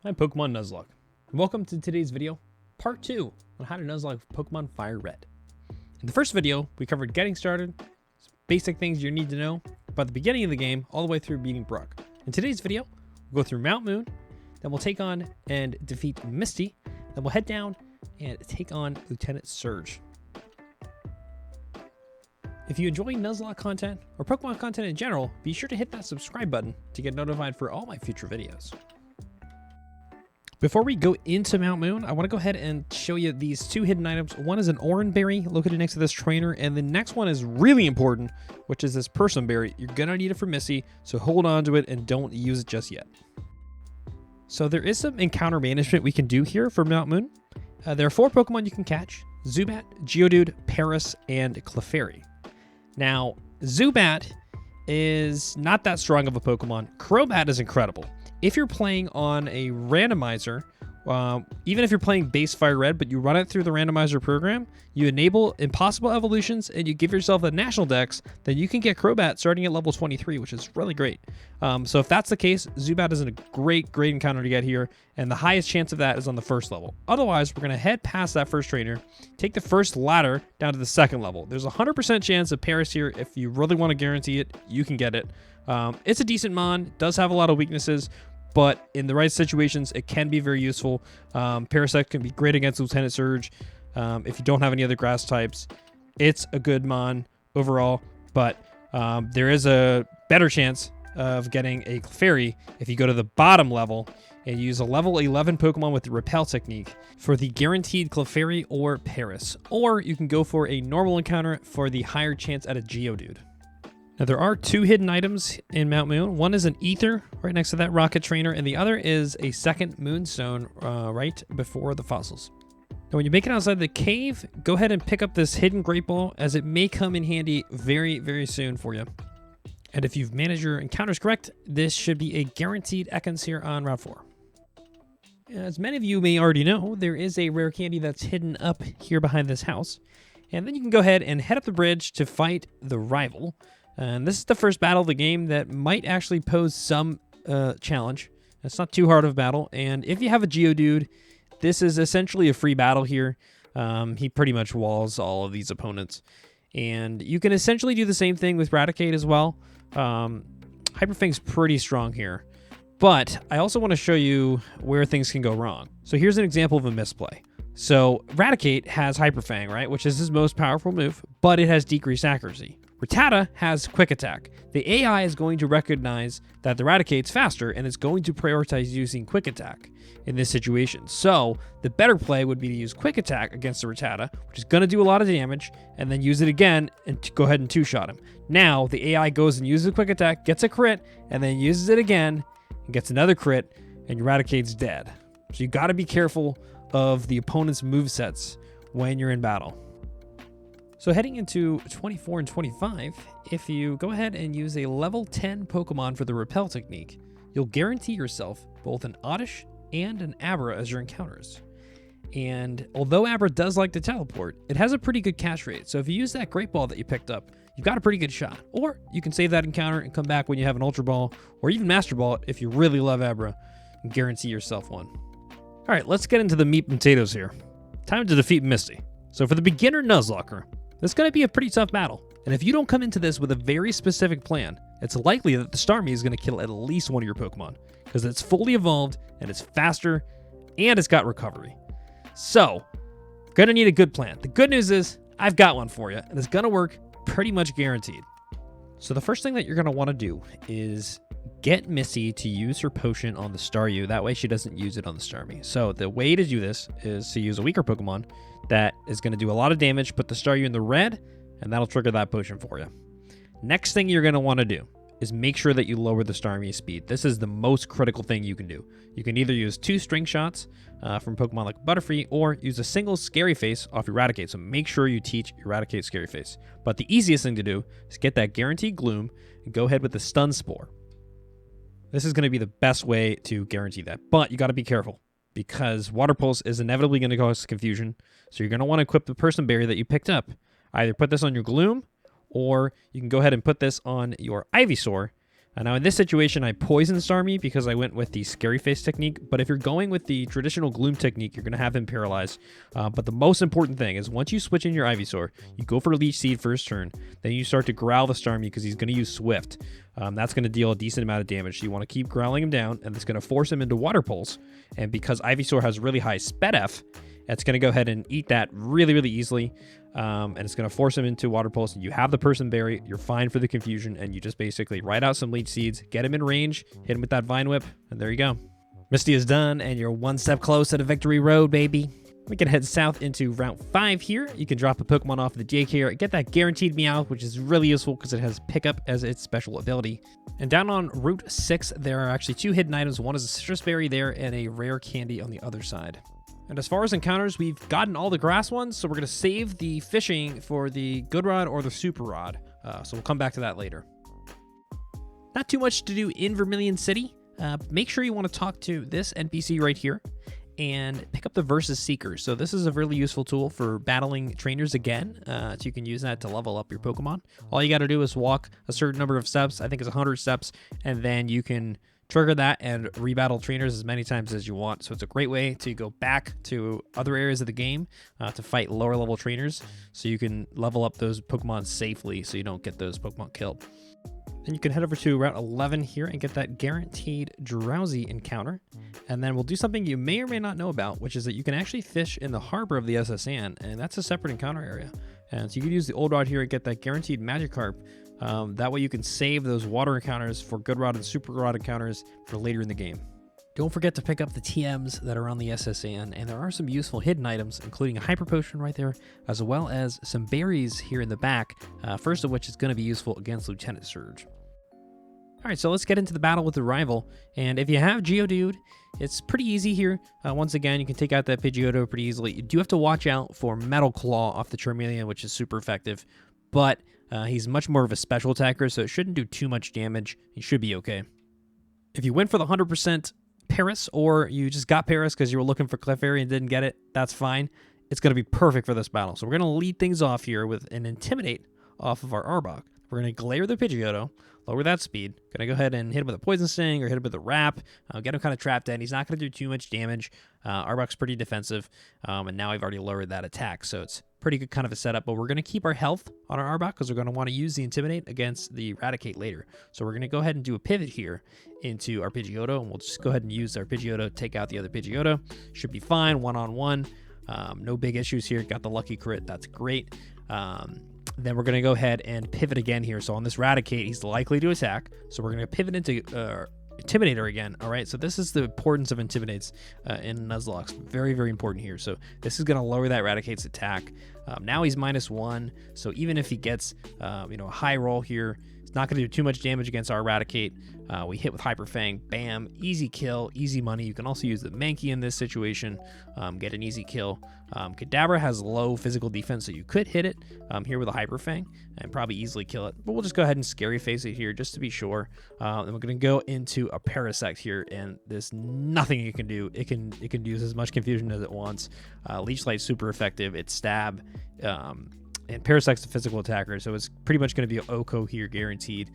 I'm Pokemon Nuzlocke. Welcome to today's video, part 2 on how to Nuzlocke Pokemon FireRed. In the first video, we covered getting started, basic things you need to know about the beginning of the game all the way through beating Brock. In today's video, we'll go through Mount Moon, then we'll take on and defeat Misty, then we'll head down and take on Lieutenant Surge. If you enjoy Nuzlocke content or Pokemon content in general, be sure to hit that subscribe button to get notified for all my future videos. Before we go into Mount Moon, I want to go ahead and show you these two hidden items. One is an Oran Berry located next to this trainer, and the next one is really important, which is this Person Berry. You're going to need it for Misty, so hold on to it and don't use it just yet. So there is some encounter management we can do here for Mount Moon. There are 4 Pokemon you can catch: Zubat, Geodude, Paris, and Clefairy. Now, Zubat is not that strong of a Pokemon. Crobat is incredible. If you're playing on a randomizer, even if you're playing base FireRed, but you run it through the randomizer program, you enable impossible evolutions, and you give yourself a national dex, then you can get Crobat starting at level 23, which is really great. So if that's the case, Zubat is a great encounter to get here, and the highest chance of that is on the first level. Otherwise, we're going to head past that first trainer, take the first ladder down to the second level. There's a 100% chance of Paris here. If you really want to guarantee it, you can get it. It's a decent mon, does have a lot of weaknesses, but in the right situations, it can be very useful. Parasect can be great against Lieutenant Surge. If you don't have any other grass types, it's a good mon overall, but there is a better chance of getting a Clefairy if you go to the bottom level and use a level 11 Pokemon with the Repel technique for the guaranteed Clefairy or Paris. Or you can go for a normal encounter for the higher chance at a Geodude. Now, there are 2 hidden items in Mount Moon. One is an Ether right next to that Rocket Trainer, and the other is a second Moonstone right before the fossils. Now, when you make it outside the cave, go ahead and pick up this hidden Great Ball, as it may come in handy very soon for you. And if you've managed your encounters correct, this should be a guaranteed Ekans here on Route 4. As many of you may already know, there is a rare candy that's hidden up here behind this house. And then you can go ahead and head up the bridge to fight the rival. And this is the first battle of the game that might actually pose some challenge. It's not too hard of a battle, and if you have a Geodude, this is essentially a free battle here. He pretty much walls all of these opponents. And you can essentially do the same thing with Raticate as well. Hyper Fang's pretty strong here. But I also want to show you where things can go wrong. So here's an example of a misplay. So Raticate has Hyper Fang, right, which is his most powerful move, but it has decreased accuracy. Rattata has Quick Attack. The AI is going to recognize that the Raticate's faster, and it's going to prioritize using Quick Attack in this situation. So the better play would be to use Quick Attack against the Rattata, which is going to do a lot of damage, and then use it again and go ahead and 2-shot him. Now the AI goes and uses Quick Attack, gets a crit, and then uses it again and gets another crit, and your Raticate's dead. So you got to be careful of the opponent's movesets when you're in battle. So heading into 24 and 25, if you go ahead and use a level 10 Pokemon for the Repel technique, you'll guarantee yourself both an Oddish and an Abra as your encounters. And although Abra does like to teleport, it has a pretty good catch rate. So if you use that Great Ball that you picked up, you've got a pretty good shot. Or you can save that encounter and come back when you have an Ultra Ball, or even Master Ball if you really love Abra, and guarantee yourself one. All right, let's get into the meat and potatoes here. Time to defeat Misty. So for the beginner Nuzlocker, it's going to be a pretty tough battle, and if you don't come into this with a very specific plan, it's likely that the Starmie is going to kill at least one of your Pokemon, because it's fully evolved, and it's faster, and it's got recovery. So, going to need a good plan. The good news is, I've got one for you, and it's going to work pretty much guaranteed. So the first thing that you're going to want to do is get Misty to use her potion on the Staryu, that way she doesn't use it on the Starmie. So the way to do this is to use a weaker Pokemon that is going to do a lot of damage, put the Staryu in the red, and that'll trigger that potion for you. Next thing you're going to want to do is make sure that you lower the Starmie's speed. This is the most critical thing you can do. You can either use 2 string shots from Pokemon like Butterfree, or use a single Scary Face off Eradicate, so make sure you teach Eradicate Scary Face. But the easiest thing to do is get that Guaranteed Gloom and go ahead with the Stun Spore. This is going to be the best way to guarantee that, but you got to be careful, because Water Pulse is inevitably going to cause confusion. So you're going to want to equip the Person Berry that you picked up. Either put this on your Gloom, or you can go ahead and put this on your Ivysaur Now in this situation, I poisoned Starmie because I went with the Scary Face technique, but if you're going with the traditional Gloom technique, you're going to have him paralyzed. But the most important thing is once you switch in your Ivysaur, you go for Leech Seed first turn, then you start to growl the Starmie because he's going to use Swift. That's going to deal a decent amount of damage, so you want to keep growling him down, and it's going to force him into Water Pulse. And because Ivysaur has really high SpEdF, it's going to go ahead and eat that really, really easily. And it's going to force him into Water Pulse. And you have the Person Berry. You're fine for the confusion. And you just basically write out some Leech Seeds, get him in range, hit him with that Vine Whip, and there you go. Misty is done, and you're one step closer to Victory Road, baby. We can head south into Route 5 here. You can drop a Pokemon off the daycare, get that guaranteed Meow, which is really useful because it has Pickup as its special ability. And down on Route 6, there are actually 2 hidden items. One is a Citrus Berry there and a rare candy on the other side. And as far as encounters, we've gotten all the grass ones, so we're going to save the fishing for the Good Rod or the Super Rod. So we'll come back to that later. Not too much to do in Vermillion City. Make sure you want to talk to this NPC right here and pick up the Versus Seeker. So this is a really useful tool for battling trainers again. So you can use that to level up your Pokemon. All you got to do is walk a certain number of steps. I think it's 100 steps, and then you can trigger that and rebattle trainers as many times as you want. So it's a great way to go back to other areas of the game to fight lower level trainers, so you can level up those Pokemon safely so you don't get those Pokemon killed. Then you can head over to Route 11 here and get that guaranteed Drowsy encounter. And then we'll do something you may or may not know about, which is that you can actually fish in the harbor of the SSN, and that's a separate encounter area. And so you can use the Old Rod here and get that guaranteed Magikarp. That way you can save those water encounters for Good Rod and Super Rod encounters for later in the game. Don't forget to pick up the TMs that are on the SSN, and there are some useful hidden items, including a Hyper Potion right there, as well as some berries here in the back, first of which is going to be useful against Lieutenant Surge. Alright, so let's get into the battle with the rival, and if you have Geodude, it's pretty easy here. Once again, you can take out that Pidgeotto pretty easily. You do have to watch out for Metal Claw off the Charmeleon, which is super effective, but he's much more of a special attacker, so it shouldn't do too much damage. He should be okay. If you went for the 100% Paris, or you just got Paris because you were looking for Clefairy and didn't get it, that's fine. It's going to be perfect for this battle. So we're going to lead things off here with an Intimidate off of our Arbok. We're going to Glare the Pidgeotto, lower that speed. Going to go ahead and hit him with a Poison Sting or hit him with a Wrap. Get him kind of trapped in. He's not going to do too much damage. Arbok's pretty defensive, and now I've already lowered that attack, so it's pretty good kind of a setup. But we're going to keep our health on our Arbok because we're going to want to use the Intimidate against the Eradicate later. So we're going to go ahead and do a pivot here into our Pidgeotto, and we'll just go ahead and use our Pidgeotto, take out the other Pidgeotto. Should be fine, one-on-one. No big issues here. Got the lucky crit. That's great. Then we're going to go ahead and pivot again here. So on this Eradicate, he's likely to attack. So we're going to pivot into Intimidator again. All right, so this is the importance of Intimidates in Nuzlocke. Very, very important here. So this is going to lower that Eradicate's attack. Now he's -1, so even if he gets a high roll here, it's not going to do too much damage against our Eradicate. We hit with Hyper Fang, bam, easy kill, easy money. You can also use the Mankey in this situation, get an easy kill. Kadabra has low physical defense, so you could hit it here with a Hyper Fang and probably easily kill it. But we'll just go ahead and Scary Face it here just to be sure. And we're going to go into a Parasect here, and there's nothing you can do. It can use as much confusion as it wants. Leech Light super effective. It's Stab. And Parasect's a physical attacker, so it's pretty much going to be an OHKO here, guaranteed.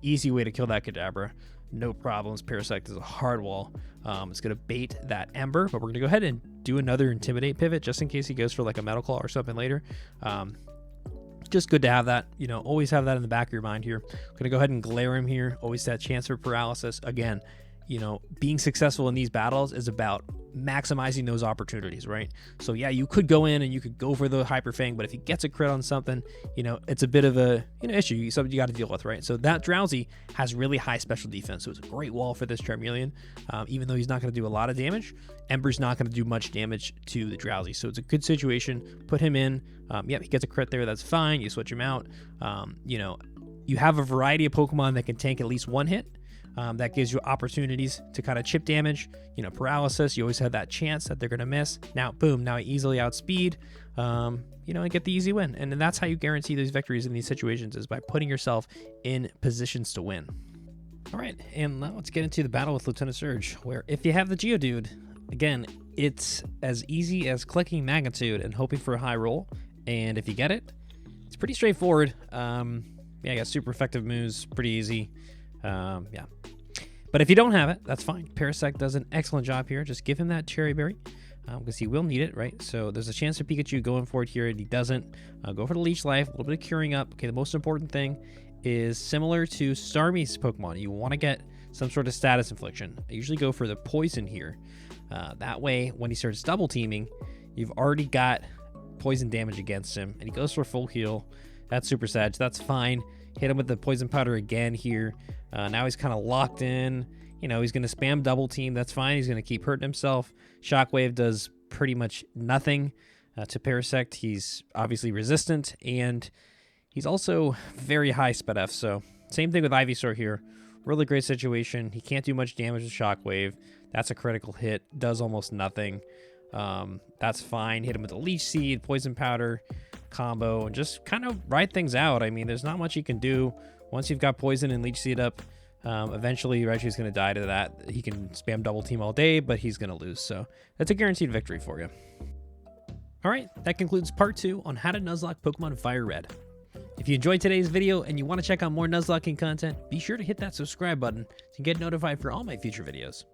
Easy way to kill that Kadabra. No problems. Parasect is a hard wall. It's going to bait that Ember, but we're going to go ahead and do another Intimidate pivot just in case he goes for like a Metal Claw or something later. Just good to have that. Always have that in the back of your mind here. Going to go ahead and Glare him here. Always that chance for paralysis. Again, being successful in these battles is about maximizing those opportunities, right? So yeah, you could go in and you could go for the Hyper Fang, but if he gets a crit on something, it's a bit of a issue, something you got to deal with, right? So that Drowsy has really high special defense, so it's a great wall for this Charmeleon. Even though he's not going to do a lot of damage, Ember's not going to do much damage to the Drowsy, so it's a good situation. Put him in. Yep, he gets a crit there, that's fine. You switch him out. You have a variety of Pokemon that can tank at least one hit. That gives you opportunities to kind of chip damage, paralysis. You always have that chance that they're going to miss. Now, boom, now easily outspeed, and get the easy win. And that's how you guarantee these victories in these situations, is by putting yourself in positions to win. All right, and now let's get into the battle with Lieutenant Surge, where if you have the Geodude, again, it's as easy as clicking Magnitude and hoping for a high roll. And if you get it, it's pretty straightforward. I got super effective moves, pretty easy. Yeah. But if you don't have it, that's fine. Parasect does an excellent job here. Just give him that cherry berry, because he will need it, right? So there's a chance of Pikachu going for it here, and he doesn't. Go for the Leech Life, a little bit of curing up. Okay, the most important thing is similar to Starmie's Pokemon. You want to get some sort of status infliction. I usually go for the poison here. That way, when he starts double teaming, you've already got poison damage against him, and he goes for full heal. That's Super Sag. That's fine. Hit him with the poison powder again here. Now he's kind of locked in. You know, he's going to spam double team. That's fine. He's going to keep hurting himself. Shockwave does pretty much nothing to Parasect. He's obviously resistant, and he's also very high Sped F. So same thing with Ivysaur here. Really great situation. He can't do much damage with Shockwave. That's a critical hit. Does almost nothing. That's fine. Hit him with a Leech Seed, Poison Powder combo, and just kind of ride things out. I mean, there's not much you can do once you've got Poison and Leech Seed up. Eventually, Raichu's going to die to that. He can spam double team all day, but he's going to lose. So that's a guaranteed victory for you. All right, that concludes part 2 on how to Nuzlocke Pokemon FireRed. If you enjoyed today's video and you want to check out more Nuzlocking content, be sure to hit that subscribe button to get notified for all my future videos.